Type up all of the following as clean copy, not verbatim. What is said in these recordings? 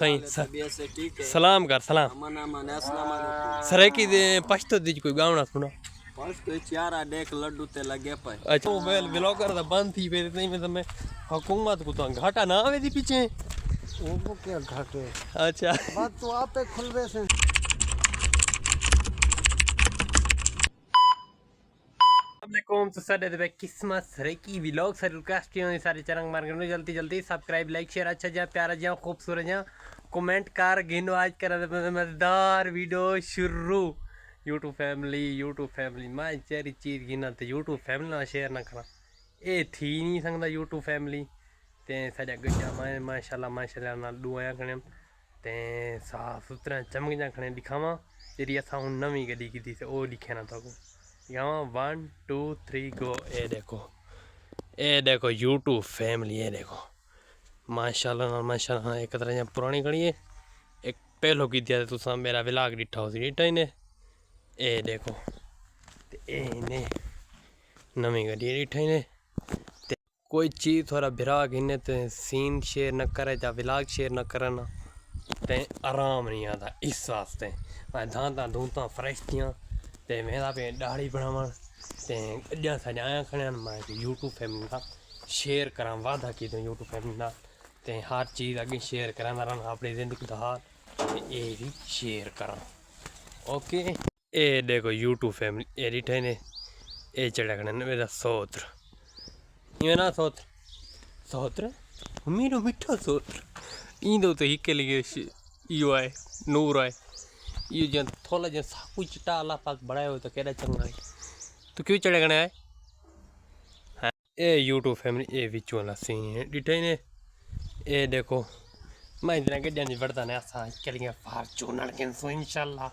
सही सलाम कर सलाम सर की पछतो दीज कोई गावना सुना पछतो चारा देख लड्डू ते लगे पे अच्छा मोबाइल ब्लॉकर दा बंद थी पे नहीं में तमे हुकूमत को तो घाटा ना आवे दी पीछे वो क्या घाटे अच्छा बात तो आपे खुलवे से वालेकुम तो सारे दे किस्मत सरे की व्लॉग सर रिक्वेस्ट की सारे चरंग मार गनो जल्दी जल्दी सब्सक्राइब लाइक शेयर अच्छा जा प्यारा जा खूबसूरत जा कमेंट कर गिनो आज कर मजेदार वीडियो शुरू यूट्यूब फैमिली मैं चेरी चीज गिना तो यूट्यूब फैमिली ना शेयर ना करा ए थी नहीं सकता यूट्यूब फैमिली ते साजा गड्ढा माशाल्लाह ना दुआया खने ते साफ सुथरा चमक जा खने दिखावा जेरी असा हुन नवी गड्डी की थी ओ दिखे ना तो यहाँ 1 2 3 गो ए देखो यूट्यूब फैमिली ये देखो माशाल्लाह एक तरह पुरानी घड़ी है एक पहलो की दिया तुसा मेरा व्लॉग डिठा हो डिठा ही ने ए देखो ए ने नवी गड्डी डिठा ही ने कोई चीज़ थोड़ा भिराग इन्हें तो सीन शेयर न करे या व्लॉग शेयर न करना ते आराम नहीं आता इस वास्ते मैं दांता दूंता फ्रेश थियां ते मेरा पे दाढ़ी बनावन ते अड्डा साजा आया खड़े मैं यूट्यूब फैमिली का शेयर करा वादा की तो यूट्यूब फैमिली का ते हर चीज़ अगे शेयर करा रहा अपनी जिंदगी का हाल ये भी शेयर करा ओके ए देखो यूट्यूब फैमिली एडिट है ने ए चढ़ा खड़े मेरा सोत्र ये ना सोत्र मेरा मिठा सोत्र इंदो तो हिके लिए यो है नूर है ये जन थोड़ा जन साकू चिटा अल्लाह पाक बढ़ाया हो तो केड़ा चंगा है तो क्यों चढ़े गने है हाँ ए यूट्यूब फैमिली ए विच वाला सीन है डिटेन है ए देखो मैं इतना के जानी बढ़ता ना सा के लिए फॉर्च्यूनर के सो इंशाल्लाह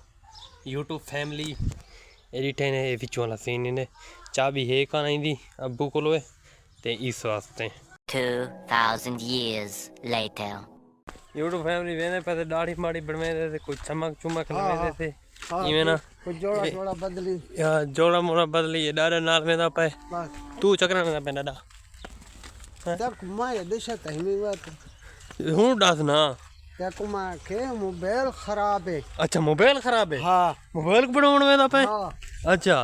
यूट्यूब फैमिली ए डिटेन है ए विच वाला सीन है चाबी है का नहीं दी अब्बू को लोए ते इस वास्ते 2000 years later यूट्यूब फैमिली वेने पे दाढ़ी माड़ी बनवे दे कोई चमक लगे थे इवे ना कोई जोड़ा बदली या जोड़ा मोड़ा बदली ये डारे नाल वेदा पे तू चकरा ना पे डाडा देख मैं दिशा तहमी बात हूं डास ना देख मैं के मोबाइल खराब है अच्छा मोबाइल खराब है हां मोबाइल बनावन वेदा पे हां अच्छा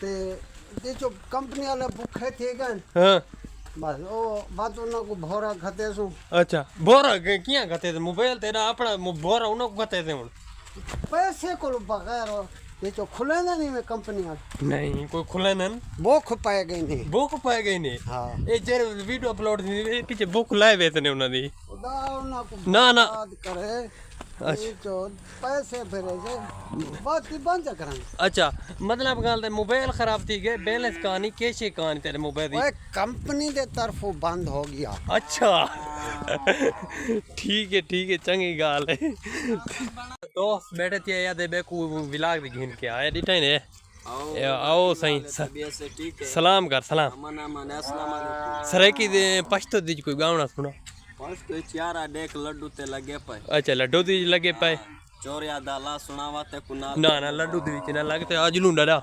ते जो कंपनी वाले भूखे थे गन हां बस ओ बात उन को भोरा खते सु अच्छा भोरा किया खते थे मोबाइल तेरा अपना भोरा उन को खते थे हुन पैसे को बगैर ये जो खुले ना नहीं में कंपनी वाले नहीं कोई खुले न बुक पाए गई नहीं बुक पाए गई नहीं हां ए जेर वीडियो अपलोड थी पीछे बुक लाए वे थे उना दी खुदा उन को ना करे अच्छा जो पैसे फिरे जे बात की बंद करें अच्छा मतलब गाल दे मोबाइल खराब थी गए बैलेंस कहानी कैसे कहानी तेरे मोबाइल दी ओए कंपनी दे तरफों बंद हो गया अच्छा ठीक है चंगी गाल है दोस्त बैठे थे याद है बेकू व्लॉग दी घिन के आया डिटा ने आओ सही सलाम कर सलाम सर की पछतो दीज कोई गावना सुना पछतो चारा देख लड्डू ते लगे पे अच्छा लड्डू दी लगे पे चोरिया दाला सुनावा ते कुना ना लड्डू दी विच ना लगते आज लू डरा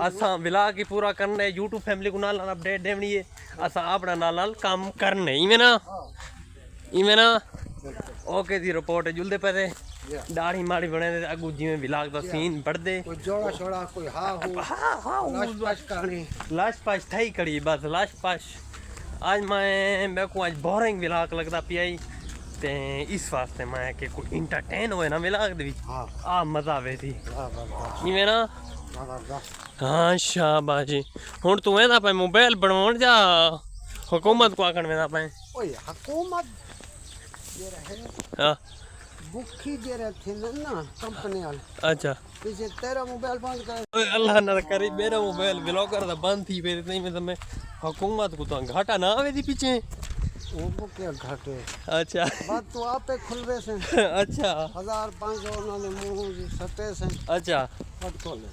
असा व्लॉग की पूरा करने यूट्यूब फैमिली को नाल अपडेट देवनी है असा अपना नाल काम करने इवे ना ओके जी रिपोर्ट जुलदे पे दाढ़ी माड़ी बने अगू जिवें व्लॉग दा सीन बढ़दे कोई जोड़ा छोड़ा कोई हां लाश पाश करनी लाश पाश थई कड़ी बस लाश पाश आज मैं को आज बोरिंग व्लॉग लगता पिया ते इस वास्ते मैं के कोई इंटरटेन होए ना व्लॉग दे विच आ मजा आवे थी इवें ना हां शाबाश जी हुन तू एदा पे मोबाइल बनवाउण जा हुकूमत को आखण वेदा पे ओए हुकूमत ये रहे हां भूखी दे रहे थे ना कंपनी वाले अच्छा पीछे तेरा मोबाइल बंद कर ओए अल्लाह ना करे मेरा मोबाइल ब्लॉकर दा बंद थी पे नहीं में तमे हुकूमत को तो घाटा ना आवे दी पीछे वो क्या घाटे अच्छा बात तो आपे खुलवे से अच्छा 1500 उन्होंने मुंह सते से अच्छा पट खोले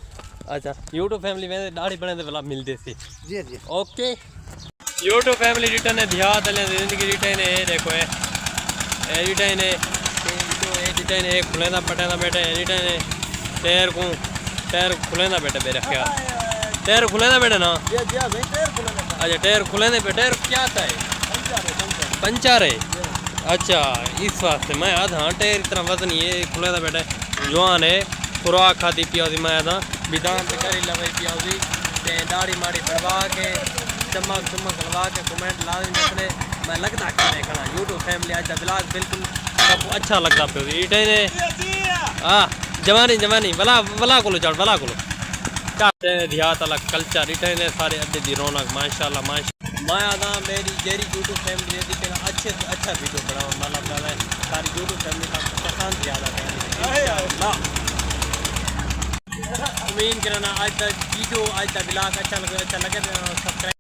अच्छा यूट्यूब फैमिली में दाढ़ी बने दे वाला मिलदे सी जी ओके यूट्यूब फैमिली रिटर्न है ध्यान दले जिंदगी रिटर्न है देखो है रिटर्न है रिटर्न है खुले ना पटे ना बैठे रिटर्न है टायर खुले ना बैठे मेरे ख्याल टायर खुले ना बैठे ना अच्छा टायर खुले ना बैठे टायर क्या था पंचर है अच्छा इस वास्ते मैं आधा टेर इतना वजन ये खुले था बेटा जवान है खुराक खाती पिया मैं आधा विधान पे करी लवाई पिया ते दाढ़ी माड़ी बढ़वा के चमक चमक लगा के कमेंट लाजमी अपने मैं लगता खाने खड़ा यूट्यूब फैमिली आज ब्लॉग बिल्कुल सबको अच्छा लगता पे इटे ने हाँ जवानी जवानी बला बला को चढ़ बला को देहात अलग कल्चर इटे ने सारे अड्डे दी रौनक माशाल्लाह माशा मैं आदा मेरी जेरी यूट्यूब फैमिली ने दिखे अच्छे से अच्छा वीडियो बनाओ मतलब सारी यूट्यूब फैमिली का पसंद ज़्यादा उम्मीद करना आज तक वीडियो आज तक ब्लॉग अच्छा लगे सब्सक्राइब